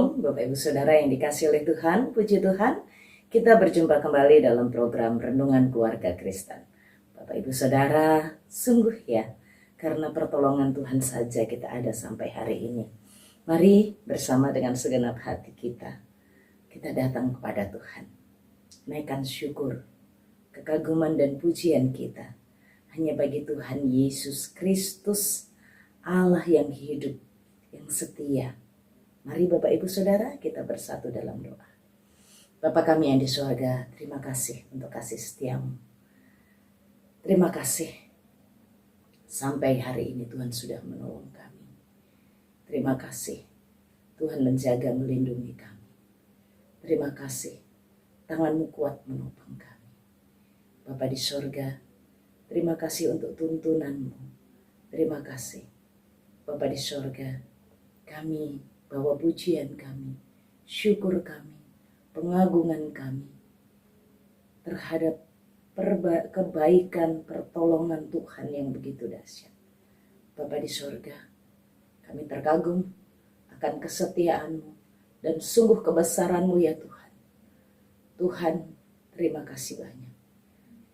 Shalom, Bapak Ibu Saudara yang dikasihi oleh Tuhan, puji Tuhan. Kita berjumpa kembali dalam program Renungan Keluarga Kristen. Bapak Ibu Saudara, sungguh ya, karena pertolongan Tuhan saja kita ada sampai hari ini. Mari bersama dengan segenap hati kita datang kepada Tuhan. Naikkan syukur, kekaguman dan pujian kita hanya bagi Tuhan Yesus Kristus, Allah yang hidup, yang setia. Mari Bapak Ibu Saudara kita bersatu dalam doa. Bapa kami yang di surga, terima kasih untuk kasih setiamu. Terima kasih sampai hari ini Tuhan sudah menolong kami. Terima kasih Tuhan menjaga melindungi kami. Terima kasih tanganmu kuat menopang kami. Bapa di surga, terima kasih untuk tuntunanmu. Terima kasih Bapa di surga, kami bawa pujian kami, syukur kami, pengagungan kami terhadap kebaikan pertolongan Tuhan yang begitu dahsyat. Bapa di surga, kami terkagum akan kesetiaan-Mu dan sungguh kebesaran-Mu ya Tuhan. Tuhan, terima kasih banyak.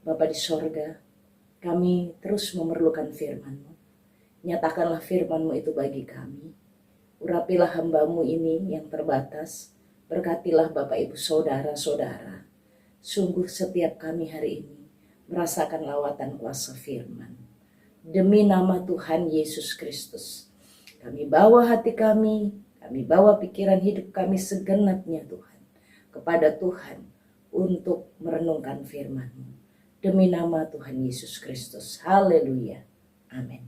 Bapa di surga, kami terus memerlukan firman-Mu. Nyatakanlah firman-Mu itu bagi kami. Urapilah hamba-Mu ini yang terbatas. Berkatilah Bapak Ibu Saudara-saudara. Sungguh setiap kami hari ini merasakan lawatan kuasa firman. Demi nama Tuhan Yesus Kristus, kami bawa hati kami bawa pikiran hidup kami segenapnya Tuhan, kepada Tuhan untuk merenungkan firman-Mu. Demi nama Tuhan Yesus Kristus. Haleluya. Amin.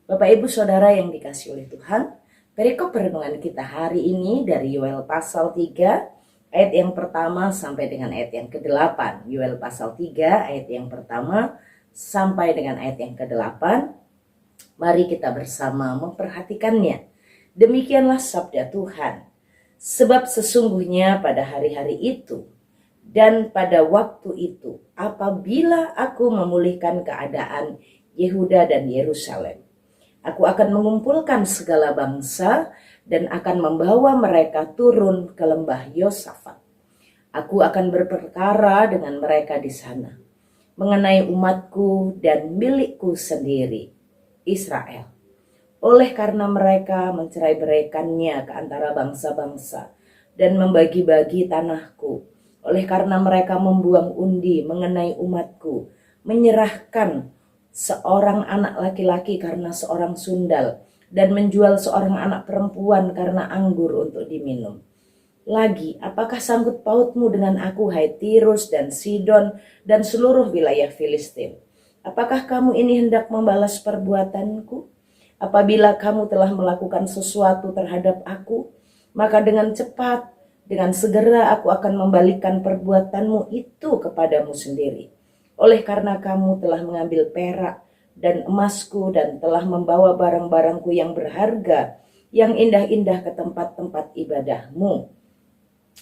Bapak Ibu Saudara yang dikasihi oleh Tuhan, perikop renungan kita hari ini dari Yoel pasal 3 ayat yang pertama sampai dengan ayat yang ke-8. Yoel pasal 3 ayat yang pertama sampai dengan ayat yang ke-8. Mari kita bersama memperhatikannya. Demikianlah sabda Tuhan. Sebab sesungguhnya pada hari-hari itu dan pada waktu itu, apabila aku memulihkan keadaan Yehuda dan Yerusalem, aku akan mengumpulkan segala bangsa dan akan membawa mereka turun ke lembah Yosafat. Aku akan berperkara dengan mereka di sana mengenai umatku dan milikku sendiri, Israel. Oleh karena mereka mencerai-beraikannya ke antara bangsa-bangsa dan membagi-bagi tanahku. Oleh karena mereka membuang undi mengenai umatku, menyerahkan seorang anak laki-laki karena seorang sundal, dan menjual seorang anak perempuan karena anggur untuk diminum. Lagi, apakah sangkut pautmu dengan aku, hai Tirus dan Sidon dan seluruh wilayah Filistin? Apakah kamu ini hendak membalas perbuatanku? Apabila kamu telah melakukan sesuatu terhadap aku, maka dengan cepat, dengan segera aku akan membalikkan perbuatanmu itu kepadamu sendiri. Oleh karena kamu telah mengambil perak dan emasku dan telah membawa barang-barangku yang berharga, yang indah-indah ke tempat-tempat ibadahmu,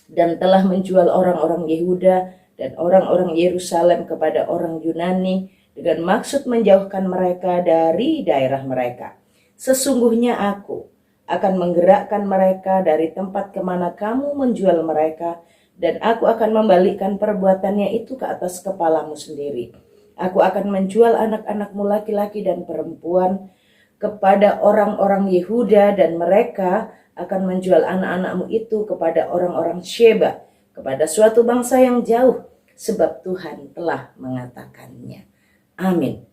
dan telah menjual orang-orang Yehuda dan orang-orang Yerusalem kepada orang Yunani dengan maksud menjauhkan mereka dari daerah mereka. Sesungguhnya aku akan menggerakkan mereka dari tempat kemana kamu menjual mereka, dan aku akan membalikkan perbuatannya itu ke atas kepalamu sendiri. Aku akan menjual anak-anakmu laki-laki dan perempuan kepada orang-orang Yehuda, dan mereka akan menjual anak-anakmu itu kepada orang-orang Sheba, kepada suatu bangsa yang jauh, sebab Tuhan telah mengatakannya. Amin.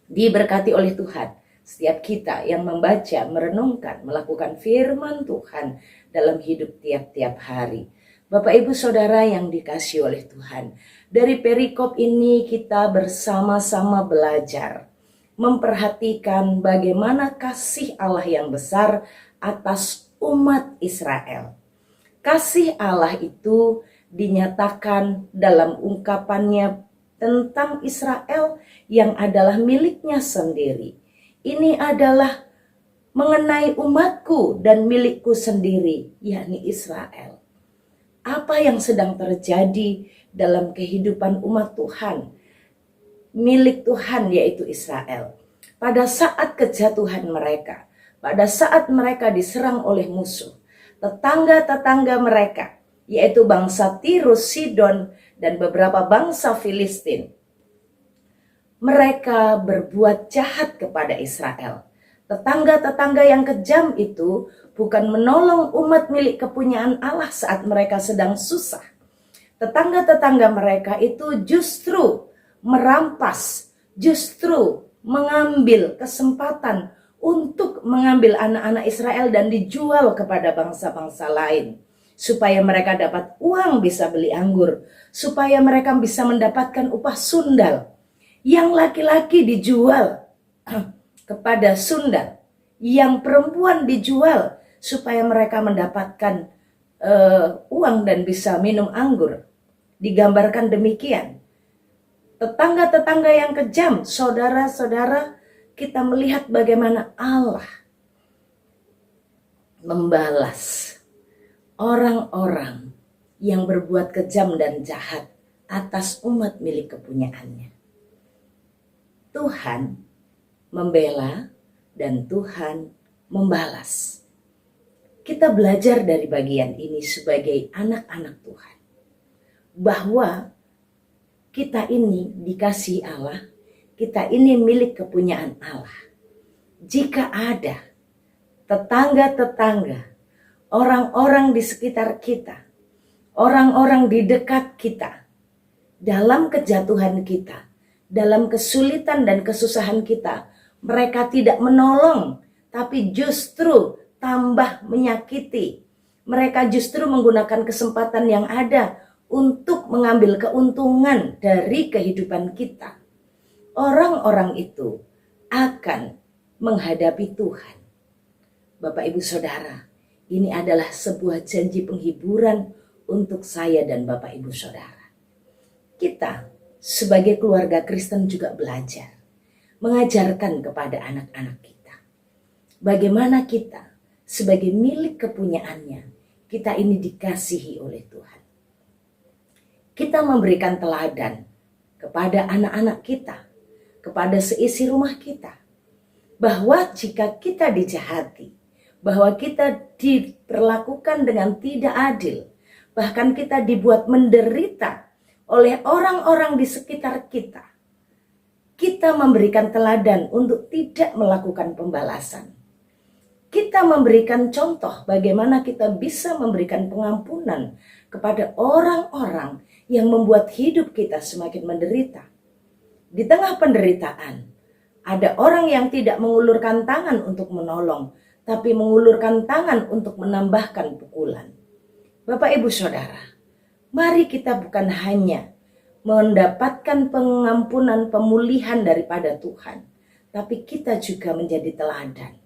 Diberkati oleh Tuhan setiap kita yang membaca, merenungkan, melakukan firman Tuhan dalam hidup tiap-tiap hari. Bapak Ibu Saudara yang dikasihi oleh Tuhan, dari perikop ini kita bersama-sama belajar memperhatikan bagaimana kasih Allah yang besar atas umat Israel. Kasih Allah itu dinyatakan dalam ungkapannya tentang Israel yang adalah miliknya sendiri. Ini adalah mengenai umatku dan milikku sendiri, yakni Israel. Apa yang sedang terjadi dalam kehidupan umat Tuhan, milik Tuhan yaitu Israel. Pada saat kejatuhan mereka, pada saat mereka diserang oleh musuh, tetangga-tetangga mereka, yaitu bangsa Tirus, Sidon, dan beberapa bangsa Filistin. Mereka berbuat jahat kepada Israel. Tetangga-tetangga yang kejam itu bukan menolong umat milik kepunyaan Allah saat mereka sedang susah. Tetangga-tetangga mereka itu justru merampas, justru mengambil kesempatan untuk mengambil anak-anak Israel dan dijual kepada bangsa-bangsa lain. Supaya mereka dapat uang bisa beli anggur. Supaya mereka bisa mendapatkan upah sundal. Yang laki-laki dijual kepada sundal. Yang perempuan dijual supaya mereka mendapatkan uang dan bisa minum anggur. Digambarkan demikian. Tetangga-tetangga yang kejam, saudara-saudara, kita melihat bagaimana Allah membalas orang-orang yang berbuat kejam dan jahat atas umat milik kepunyaannya. Tuhan membela dan Tuhan membalas. Kita belajar dari bagian ini sebagai anak-anak Tuhan, bahwa kita ini dikasihi Allah, kita ini milik kepunyaan Allah. Jika ada tetangga-tetangga, orang-orang di sekitar kita, orang-orang di dekat kita, dalam kejatuhan kita, dalam kesulitan dan kesusahan kita, mereka tidak menolong, tapi justru tambah menyakiti. Mereka justru menggunakan kesempatan yang ada untuk mengambil keuntungan dari kehidupan kita. Orang-orang itu akan menghadapi Tuhan. Bapak Ibu Saudara, ini adalah sebuah janji penghiburan untuk saya dan Bapak Ibu Saudara. Kita sebagai keluarga Kristen juga belajar mengajarkan kepada anak-anak kita bagaimana kita sebagai milik kepunyaannya, kita ini dikasihi oleh Tuhan. Kita memberikan teladan kepada anak-anak kita, kepada seisi rumah kita, bahwa jika kita dijahati, bahwa kita diperlakukan dengan tidak adil, bahkan kita dibuat menderita oleh orang-orang di sekitar kita, kita memberikan teladan untuk tidak melakukan pembalasan. Kita memberikan contoh bagaimana kita bisa memberikan pengampunan kepada orang-orang yang membuat hidup kita semakin menderita. Di tengah penderitaan, ada orang yang tidak mengulurkan tangan untuk menolong, tapi mengulurkan tangan untuk menambahkan pukulan. Bapak Ibu Saudara, mari kita bukan hanya mendapatkan pengampunan, pemulihan daripada Tuhan, tapi kita juga menjadi teladan.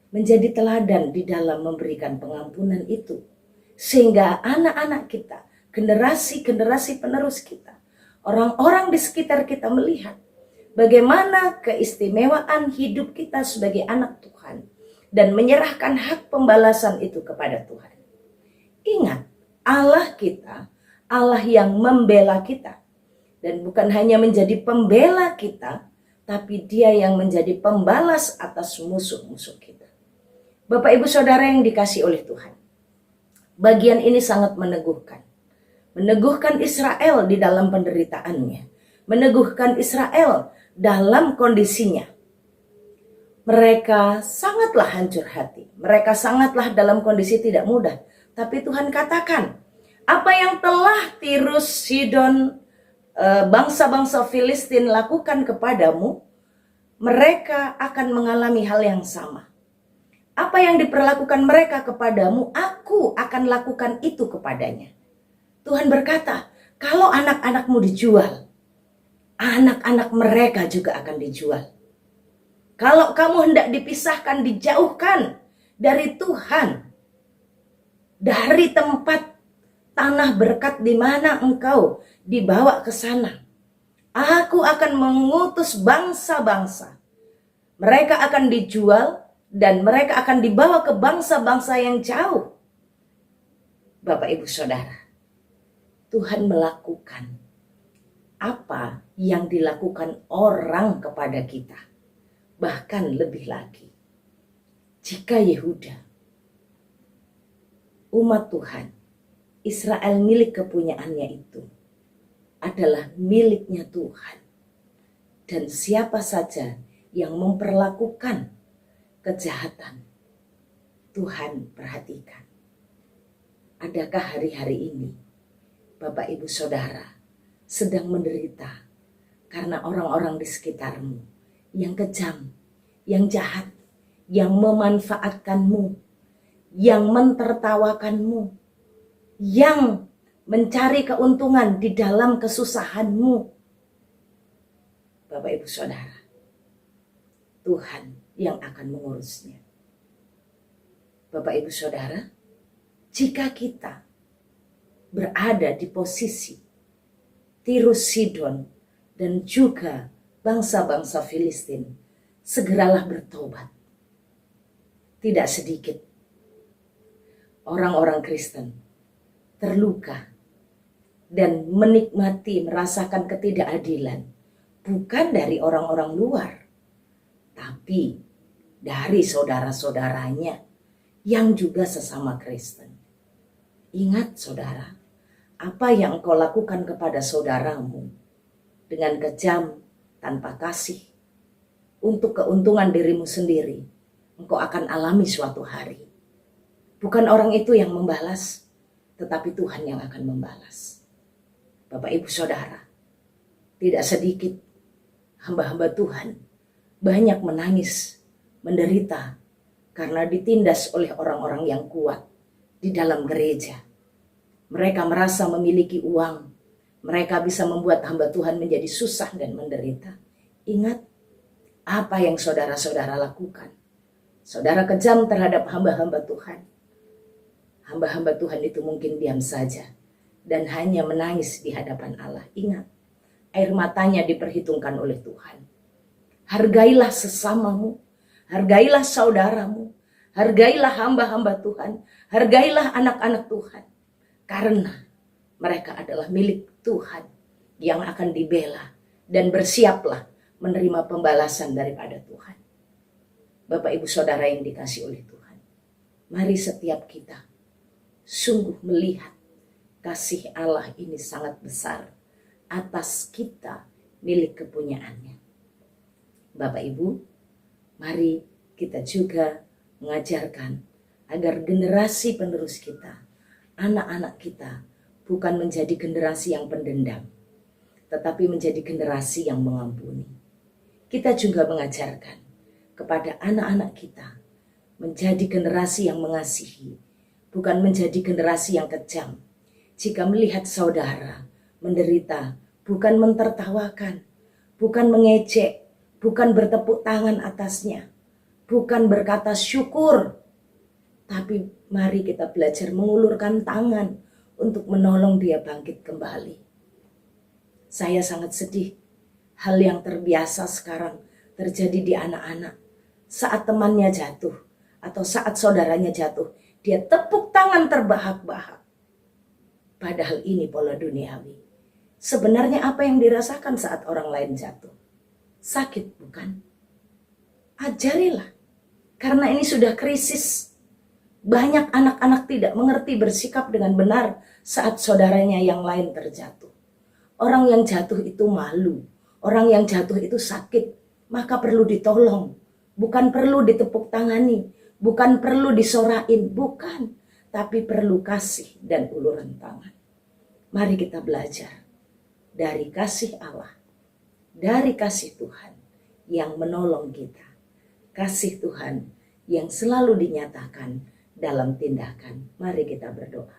Menjadi teladan di dalam memberikan pengampunan itu. Sehingga anak-anak kita, generasi-generasi penerus kita, orang-orang di sekitar kita melihat bagaimana keistimewaan hidup kita sebagai anak Tuhan dan menyerahkan hak pembalasan itu kepada Tuhan. Ingat, Allah kita, Allah yang membela kita. Dan bukan hanya menjadi pembela kita, tapi Dia yang menjadi pembalas atas musuh-musuh kita. Bapak Ibu Saudara yang dikasihi oleh Tuhan, bagian ini sangat meneguhkan. Meneguhkan Israel di dalam penderitaannya. Meneguhkan Israel dalam kondisinya. Mereka sangatlah hancur hati. Mereka sangatlah dalam kondisi tidak mudah. Tapi Tuhan katakan, apa yang telah Tirus, Sidon, bangsa-bangsa Filistin lakukan kepadamu, mereka akan mengalami hal yang sama. Apa yang diperlakukan mereka kepadamu, aku akan lakukan itu kepadanya. Tuhan berkata, kalau anak-anakmu dijual, anak-anak mereka juga akan dijual. Kalau kamu hendak dipisahkan, dijauhkan dari Tuhan, dari tempat tanah berkat di mana engkau dibawa ke sana, aku akan mengutus bangsa-bangsa. Mereka akan dijual dan mereka akan dibawa ke bangsa-bangsa yang jauh. Bapak Ibu Saudara, Tuhan melakukan apa yang dilakukan orang kepada kita. Bahkan lebih lagi. Jika Yehuda umat Tuhan, Israel milik kepunyaannya itu adalah miliknya Tuhan. Dan siapa saja yang memperlakukan kejahatan, Tuhan perhatikan. Adakah hari-hari ini Bapak Ibu Saudara sedang menderita karena orang-orang di sekitarmu yang kejam, yang jahat, yang memanfaatkanmu, yang mentertawakanmu, yang mencari keuntungan di dalam kesusahanmu? Bapak Ibu Saudara, Tuhan yang akan mengurusnya. Bapak Ibu Saudara, jika kita berada di posisi Tirus Sidon dan juga bangsa-bangsa Filistin, segeralah bertobat. Tidak sedikit orang-orang Kristen terluka dan menikmati, merasakan ketidakadilan. Bukan dari orang-orang luar, tapi dari saudara-saudaranya yang juga sesama Kristen. Ingat saudara, apa yang engkau lakukan kepada saudaramu dengan kejam, tanpa kasih, untuk keuntungan dirimu sendiri, engkau akan alami suatu hari. Bukan orang itu yang membalas, tetapi Tuhan yang akan membalas. Bapak Ibu Saudara, tidak sedikit hamba-hamba Tuhan banyak menangis, menderita karena ditindas oleh orang-orang yang kuat di dalam gereja. Mereka merasa memiliki uang, mereka bisa membuat hamba Tuhan menjadi susah dan menderita. Ingat apa yang saudara-saudara lakukan. Saudara kejam terhadap hamba-hamba Tuhan. Hamba-hamba Tuhan itu mungkin diam saja dan hanya menangis di hadapan Allah. Ingat, air matanya diperhitungkan oleh Tuhan. Hargailah sesamamu, hargailah saudaramu, hargailah hamba-hamba Tuhan, hargailah anak-anak Tuhan. Karena mereka adalah milik Tuhan yang akan dibela, dan bersiaplah menerima pembalasan daripada Tuhan. Bapak Ibu Saudara yang dikasihi oleh Tuhan, mari setiap kita sungguh melihat kasih Allah ini sangat besar atas kita, milik kepunyaannya. Bapak Ibu, mari kita juga mengajarkan agar generasi penerus kita, anak-anak kita, bukan menjadi generasi yang pendendam, tetapi menjadi generasi yang mengampuni. Kita juga mengajarkan kepada anak-anak kita menjadi generasi yang mengasihi, bukan menjadi generasi yang kejam. Jika melihat saudara menderita, bukan mentertawakan, bukan mengejek, bukan bertepuk tangan atasnya, bukan berkata syukur, tapi mari kita belajar mengulurkan tangan untuk menolong dia bangkit kembali. Saya sangat sedih hal yang terbiasa sekarang terjadi di anak-anak. Saat temannya jatuh atau saat saudaranya jatuh, dia tepuk tangan terbahak-bahak. Padahal ini pola duniawi. Sebenarnya apa yang dirasakan saat orang lain jatuh? Sakit, bukan? Ajarilah. Karena ini sudah krisis. Banyak anak-anak tidak mengerti bersikap dengan benar saat saudaranya yang lain terjatuh. Orang yang jatuh itu malu. Orang yang jatuh itu sakit. Maka perlu ditolong. Bukan perlu ditepuk tangani. Bukan perlu disorain. Bukan. Tapi perlu kasih dan uluran tangan. Mari kita belajar dari kasih Allah, dari kasih Tuhan yang menolong kita, kasih Tuhan yang selalu dinyatakan dalam tindakan. Mari kita berdoa.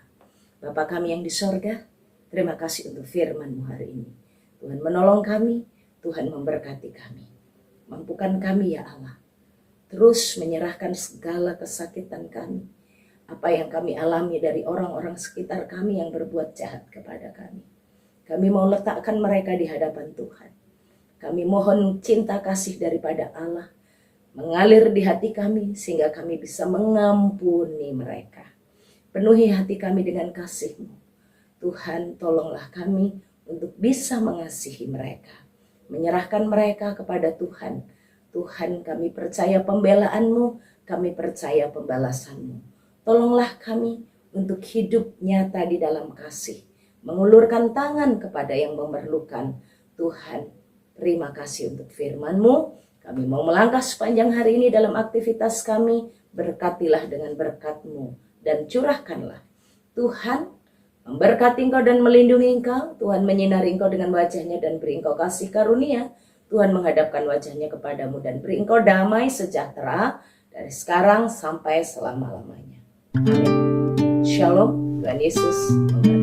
Bapa kami yang di sorga, terima kasih untuk firman-Mu hari ini. Tuhan menolong kami, Tuhan memberkati kami. Mampukan kami ya Allah, terus menyerahkan segala kesakitan kami, apa yang kami alami dari orang-orang sekitar kami yang berbuat jahat kepada kami. Kami mau letakkan mereka di hadapan Tuhan. Kami mohon cinta kasih daripada Allah mengalir di hati kami sehingga kami bisa mengampuni mereka. Penuhi hati kami dengan kasih-Mu. Tuhan, tolonglah kami untuk bisa mengasihi mereka. Menyerahkan mereka kepada Tuhan. Tuhan, kami percaya pembelaanmu, kami percaya pembalasanmu. Tolonglah kami untuk hidup nyata di dalam kasih, mengulurkan tangan kepada yang memerlukan. Tuhan, terima kasih untuk firman-Mu. Kami mau melangkah sepanjang hari ini dalam aktivitas kami. Berkatilah dengan berkat-Mu dan curahkanlah. Tuhan memberkati Engkau dan melindungi Engkau. Tuhan menyinari Engkau dengan wajah-Nya dan beri Engkau kasih karunia. Tuhan menghadapkan wajah-Nya kepadamu dan beri Engkau damai sejahtera dari sekarang sampai selama-lamanya. Amin. Shalom, Tuhan Yesus memberkati.